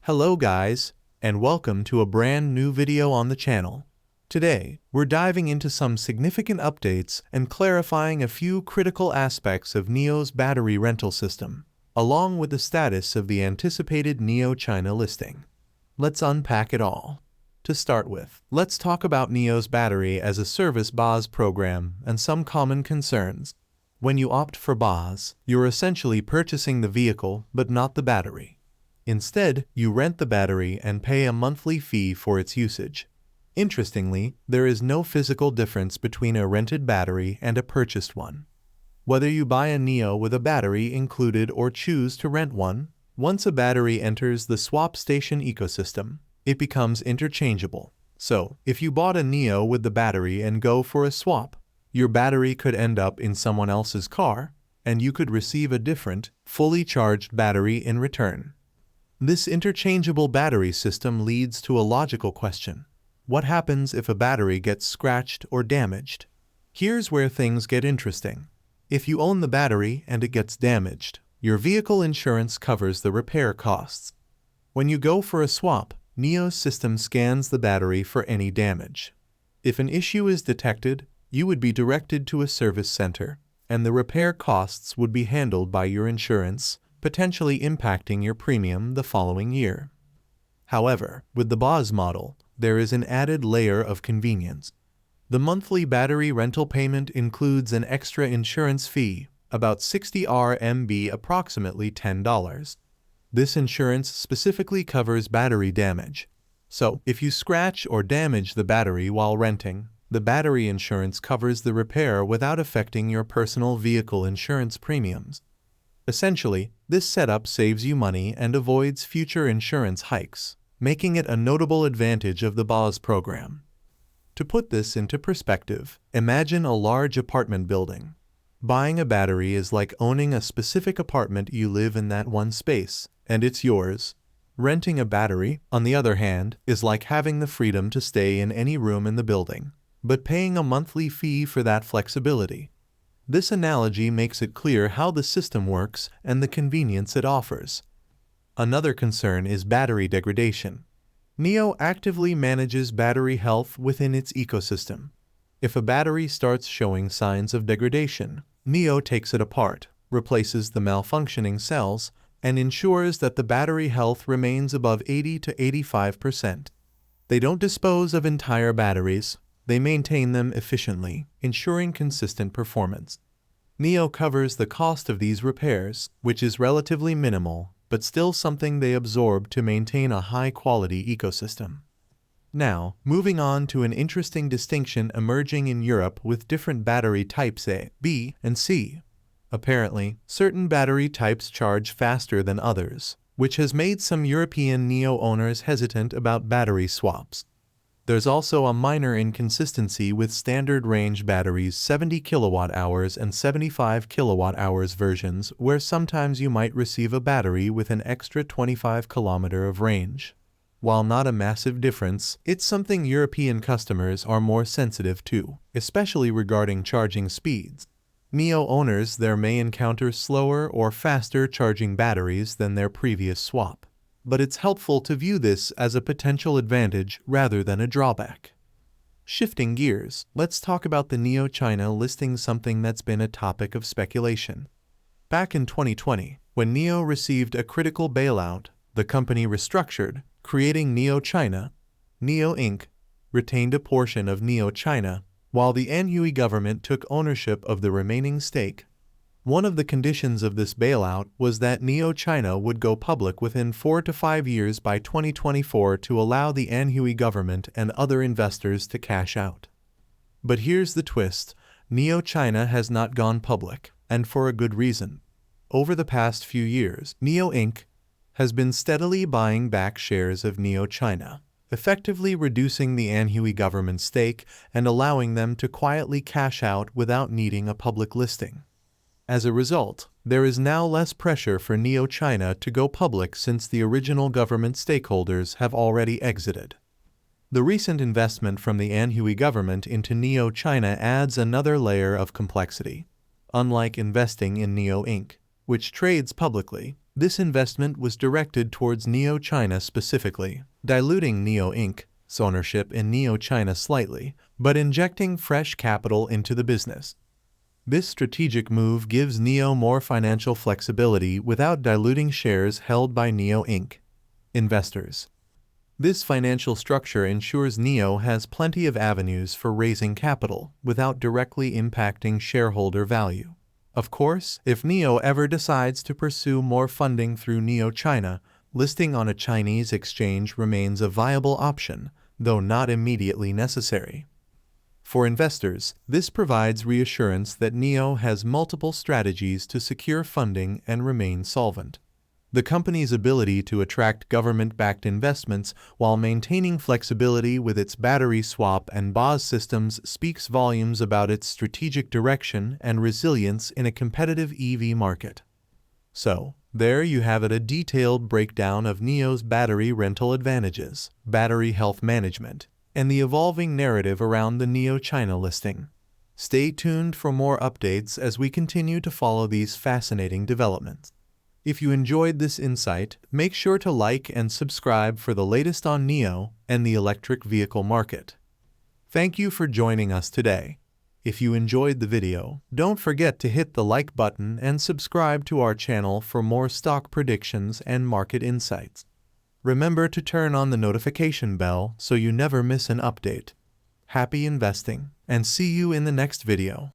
Hello guys, and welcome to a brand new video on the channel. Today, we're diving into some significant updates and clarifying a few critical aspects of NIO's battery rental system, along with the status of the anticipated NIO China listing. Let's unpack it all. To start with, let's talk about NIO's battery as a service BaaS program and some common concerns. When you opt for BaaS, you're essentially purchasing the vehicle but not the battery. Instead, you rent the battery and pay a monthly fee for its usage. Interestingly, there is no physical difference between a rented battery and a purchased one. Whether you buy a NIO with a battery included or choose to rent one, once a battery enters the swap station ecosystem, it becomes interchangeable. So, if you bought a NIO with the battery and go for a swap, your battery could end up in someone else's car, and you could receive a different, fully charged battery in return. This interchangeable battery system leads to a logical question. What happens if a battery gets scratched or damaged? Here's where things get interesting. If you own the battery and it gets damaged, your vehicle insurance covers the repair costs. When you go for a swap, NIO's system scans the battery for any damage. If an issue is detected, you would be directed to a service center, and the repair costs would be handled by your insurance, potentially impacting your premium the following year. However, with the BaaS model, there is an added layer of convenience. The monthly battery rental payment includes an extra insurance fee, about 60 RMB, approximately $10. This insurance specifically covers battery damage. So, if you scratch or damage the battery while renting, the battery insurance covers the repair without affecting your personal vehicle insurance premiums. Essentially, this setup saves you money and avoids future insurance hikes, making it a notable advantage of the BaaS program. To put this into perspective, imagine a large apartment building. Buying a battery is like owning a specific apartment. You live in that one space, and it's yours. Renting a battery, on the other hand, is like having the freedom to stay in any room in the building, but paying a monthly fee for that flexibility. This analogy makes it clear how the system works and the convenience it offers. Another concern is battery degradation. NIO actively manages battery health within its ecosystem. If a battery starts showing signs of degradation, NIO takes it apart, replaces the malfunctioning cells, and ensures that the battery health remains above 80 to 85%. They don't dispose of entire batteries. They maintain them efficiently, ensuring consistent performance. NIO covers the cost of these repairs, which is relatively minimal, but still something they absorb to maintain a high-quality ecosystem. Now, moving on to an interesting distinction emerging in Europe with different battery types A, B, and C. Apparently, certain battery types charge faster than others, which has made some European NIO owners hesitant about battery swaps. There's also a minor inconsistency with standard range batteries 70 kWh and 75 kWh versions, where sometimes you might receive a battery with an extra 25 km of range. While not a massive difference, it's something European customers are more sensitive to, especially regarding charging speeds. NIO owners there may encounter slower or faster charging batteries than their previous swap. But it's helpful to view this as a potential advantage rather than a drawback. Shifting gears, let's talk about the NIO China listing, something that's been a topic of speculation. Back in 2020, when NIO received a critical bailout, the company restructured, creating NIO China. NIO Inc. retained a portion of NIO China, while the NIO government took ownership of the remaining stake. One of the conditions of this bailout was that NIO China would go public within 4 to 5 years by 2024 to allow the NIO government and other investors to cash out. But here's the twist: NIO China has not gone public, and for a good reason. Over the past few years, NIO Inc. has been steadily buying back shares of NIO China, effectively reducing the NIO government stake and allowing them to quietly cash out without needing a public listing. As a result, there is now less pressure for NIO China to go public since the original government stakeholders have already exited. The recent investment from the NIO government into NIO China adds another layer of complexity. Unlike investing in NIO Inc., which trades publicly, This investment was directed towards NIO China specifically, diluting NIO Inc.'s ownership in NIO China slightly, but injecting fresh capital into the business. This strategic move gives NIO more financial flexibility without diluting shares held by NIO Inc. investors. This financial structure ensures NIO has plenty of avenues for raising capital without directly impacting shareholder value. Of course, if NIO ever decides to pursue more funding through NIO China, listing on a Chinese exchange remains a viable option, though not immediately necessary. For investors, this provides reassurance that NIO has multiple strategies to secure funding and remain solvent. The company's ability to attract government-backed investments while maintaining flexibility with its battery swap and BaaS systems speaks volumes about its strategic direction and resilience in a competitive EV market. So, there you have it, a detailed breakdown of NIO's battery rental advantages, battery health management, and the evolving narrative around the NIO China listing. Stay tuned for more updates as we continue to follow these fascinating developments. If you enjoyed this insight, make sure to like and subscribe for the latest on NIO and the electric vehicle market. Thank you for joining us today. If you enjoyed the video, don't forget to hit the like button and subscribe to our channel for more stock predictions and market insights. Remember to turn on the notification bell so you never miss an update. Happy investing, and see you in the next video.